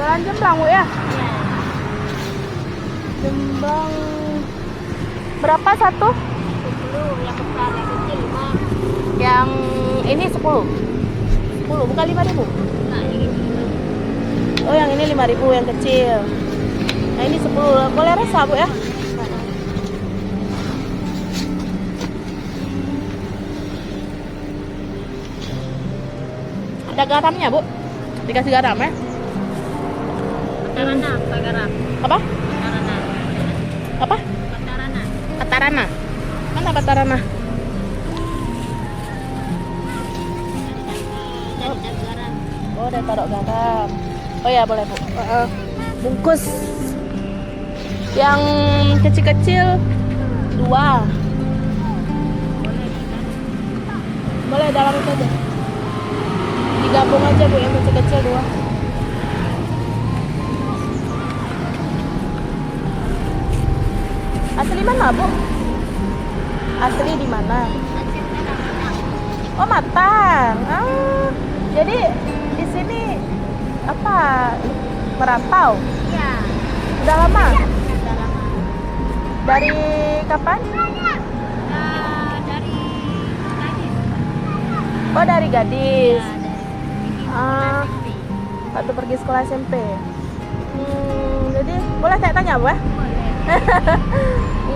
Jualan jemblang Bu ya? Iya. Jemblang berapa satu? 10 yang besar, yang kecil 5. Yang ini 10. 10 bukan 5.000. Nah, ini 5. Oh, yang ini 5.000 yang kecil. Nah, ini 10. Boleh rasa Bu ya? Ada garamnya Bu? Dikasih garam ya? Patarana, Pak garam. Apa? Patarana. Apa? Patarana. Patarana. Mana Patarana? Dari garam. Oh, udah taruh garam. Oh ya, boleh Bu. Bungkus yang kecil-kecil 2. Boleh dalam itu aja. Digabung aja Bu, yang kecil-kecil 2. Asli mana Bu? Asli di mana? Oh, matang. Jadi di sini apa? Merantau? Iya. Udah lama? Sudah lama. Dari kapan? Dari gadis. Oh, dari gadis. Ya, dari Ah. SMP. Waktu pergi sekolah SMP. Jadi boleh saya tanya Bu ya? Boleh.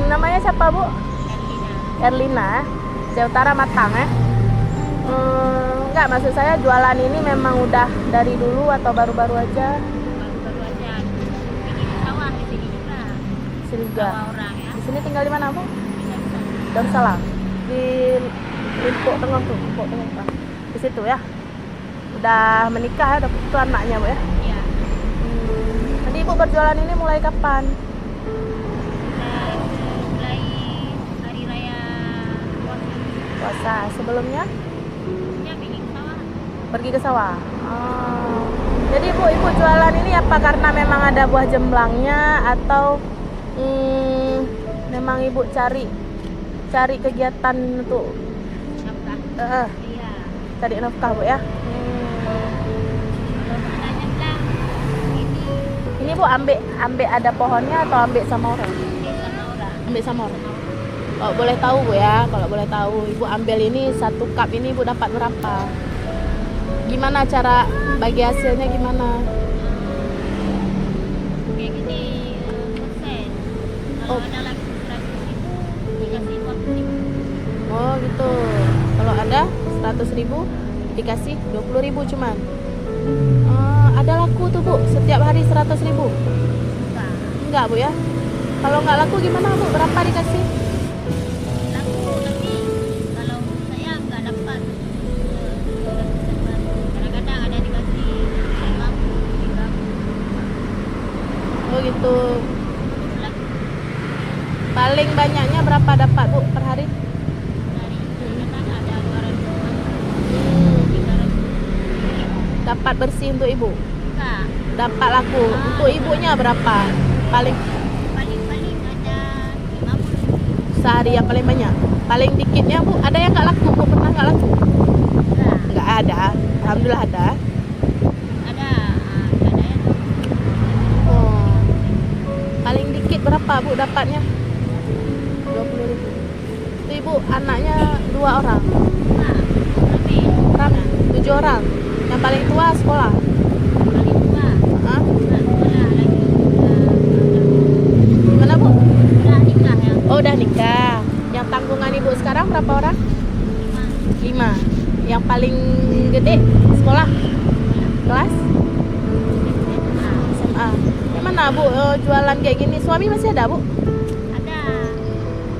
Namanya siapa Bu? Erlina. Erlina. Saya Utara Matang ya? Enggak, maksud saya jualan ini memang udah dari dulu atau baru-baru aja? Baru-baru aja. Ini di sawah di sini juga. Sini juga. Sawah orang ya. Di sini tinggal di mana Bu? Bisa bisa. Darussalam. Di Limpuk Tengah tuh, Limpuk Tengah. Di situ ya. Udah menikah ya, udah putus anaknya Bu ya? Iya. Tadi Ibu berjualan ini mulai kapan? Mulai hari raya puasa. Puasa. Sebelumnya Ya, bikin sawah. pergi ke sawah. Oh. Jadi Ibu jualan ini apa karena memang ada buah jemblangnya atau memang Ibu cari kegiatan untuk Nafkah. Iya. cari nafkah Bu ya? Kalau ada nyemblang, ini Ini Bu ambil ada pohonnya atau ambil sama orang? sama orang. Ambil sama orang. Oh, boleh tahu Bu ya, kalau boleh tahu Ibu ambil ini 1 cup ini Ibu dapat berapa? Gimana cara bagi hasilnya gimana? Kayak gini persen. Kalau Oh. ada lagi 100.000, dikasih 20.000. Oh gitu. Kalau ada 100.000 dikasih 20.000 cuman. Ada laku tuh Bu setiap hari 100.000? Enggak. Enggak Bu ya? Kalau nggak laku gimana Bu? Berapa dikasih? Laku, tapi kalau saya nggak dapat. Kadang-kadang ada dikasih 50, 30. Oh gitu. Laku Paling banyaknya berapa dapat Bu per hari? dari kadang ada 200, Hmm, 300. dapat bersih untuk Ibu. Enggak. Dapat laku. Untuk ibunya berapa? Paling Paling-paling ada 50. sehari yang paling banyak. Paling dikitnya Bu, ada yang nggak laku Bu? Pernah nggak laku? Enggak. Nggak ada. Alhamdulillah ada. Ada ya. Oh. Paling dikit berapa Bu dapatnya? 20.000. Itu Ibu anaknya 2 orang. Enggak. Lebih. Berapa? 7 orang. Yang paling tua sekolah. Paling tua. Hah? Enggak sekolah lagi. Gimana Bu? Udah nikah ya. Oh, udah nikah. Yang tanggungan Ibu sekarang berapa orang? 5. Yang paling gede sekolah kelas SMA. Gimana Bu jualan kayak gini? Suami masih ada Bu? Ada.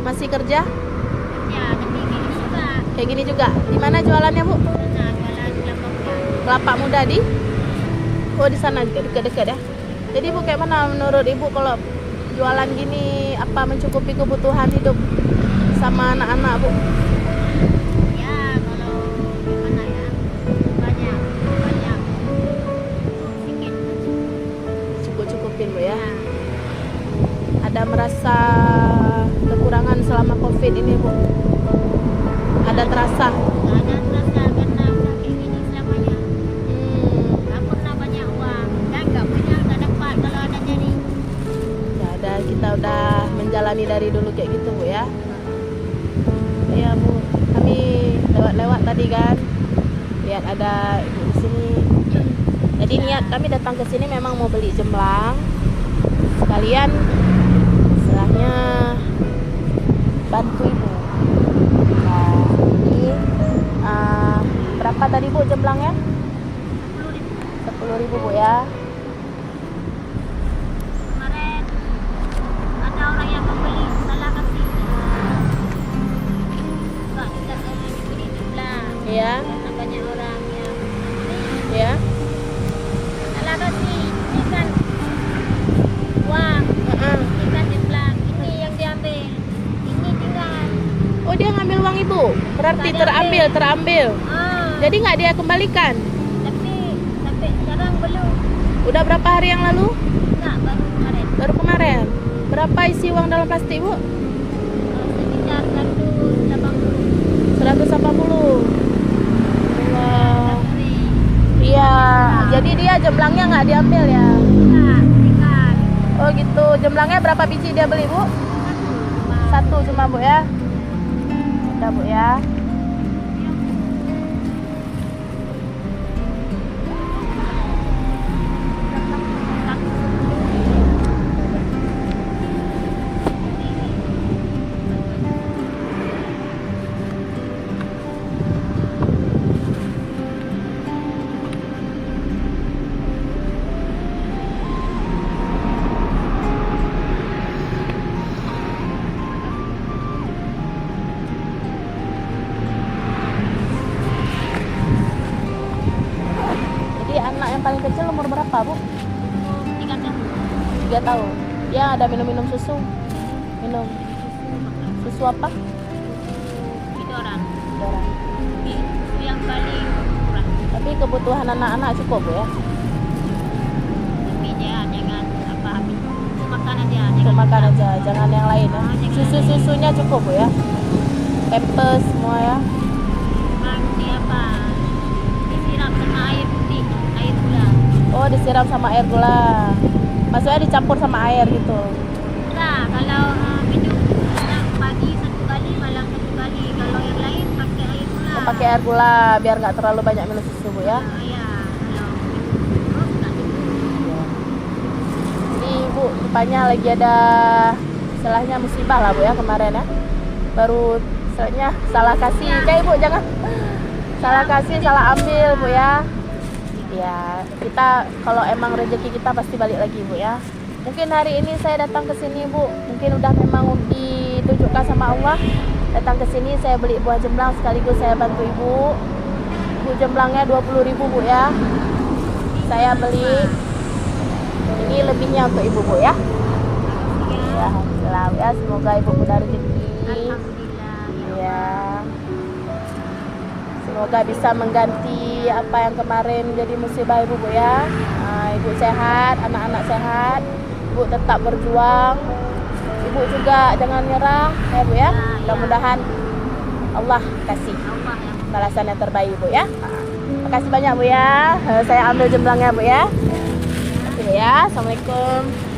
Masih kerja? Ya, tapi gini juga. Kayak gini juga. Di mana jualannya Bu? Nah, jualan kelapa muda. Kelapa muda di? Oh, di sana juga dekat-dekat ya. Jadi Bu kayak mana menurut Ibu kalau jualan gini apa mencukupi kebutuhan hidup sama anak-anak Bu? Ya, kalau gimana ya? Banyak sedikit. Cukup-cukupin Bu ya. Ya. Ada merasa kekurangan selama Covid ini Bu? Ada terasa? Nggak ada terasa karena udah kayak gini selamanya. Hmm. Nggak pernah banyak uang. Dan nggak banyak jalani dari dulu kayak gitu Bu ya. Ya Bu, kami lewat-lewat tadi kan, lihat ada ibu di sini. Jadi niat kami datang ke sini memang mau beli jemblang, sekalian istilahnya bantu ibu. Nah, ini berapa tadi Bu jemblangnya? 10.000 Bu ya. Kemarin ada orang yang membeli, salah kasih. Enggak kita beli jumlah. Iya. Karena banyak orang yang membeli. Ya. Salah kasih. Ini kan uang, ini kan jumlah. Ini yang diambil. Ini tinggal. Oh dia ngambil uang ibu, berarti Nggak diambil. terambil. Jadi nggak dia kembalikan? Tapi sampai sekarang belum. Udah berapa hari yang lalu? Enggak, baru kemarin. Baru kemarin. Berapa isi uang dalam plastik Bu? Sekitar 180. 180. Wah. Iya. Jadi dia jemblangnya nggak diambil ya? Enggak, tinggal. Oh gitu. Jemblangnya berapa biji dia beli Bu? Satu cuma Bu ya. Udah Bu ya. Jadi anak yang paling kecil umur berapa Bu? 3 tahun. 3 tahun. Dia ada minum susu. Minum susu apa? Itu orang. Orang. Itu yang paling kurang. Tapi kebutuhan anak-anak cukup Bu ya. Tapi dia jangan apa habis. Itu makan aja. Untuk Jangan makan aja, jangan yang lain ya. jangan. Susu-susunya cukup Bu ya. Pampers semua ya. Nanti apa? Disiram sama air putih, air gula. Oh, disiram sama air gula. Maksudnya dicampur sama air gitu. Nah, kalau minum pagi 1 kali, malam 1 kali. Kalau yang lain pakai air gula. Oh, pakai air gula biar nggak terlalu banyak minum susu Bu ya. Ya, kalau terus nggak cukup. Jadi Bu, rupanya lagi ada istilahnya musibah lah Bu ya kemarin ya. Baru istilahnya salah kasih. Kayak Ibu jangan salah kasih, salah ambil Bu ya. Ya, kita kalau emang rezeki kita pasti balik lagi Bu ya. Mungkin hari ini saya datang ke sini Bu, mungkin udah memang ditunjukkan sama Allah. Datang ke sini saya beli buah jemblang sekaligus saya bantu Ibu. Bu jemblangnya 20.000 Bu ya. Saya beli. Ini lebihnya untuk Ibu Bu ya. Ya, alhamdulillah ya, semoga Ibu mudah rezeki. Alhamdulillah. Ya. Semoga bisa mengganti apa yang kemarin jadi musibah Ibu Bu ya. Ibu sehat, anak-anak sehat. Ibu tetap berjuang. Ibu juga jangan nyerah ya Bu ya. Mudah-mudahan Allah kasih Allah yang balasan yang terbaik Bu ya. Makasih banyak Bu ya. Saya ambil jemblangnya Bu ya. Terima kasih Bu ya. Assalamualaikum.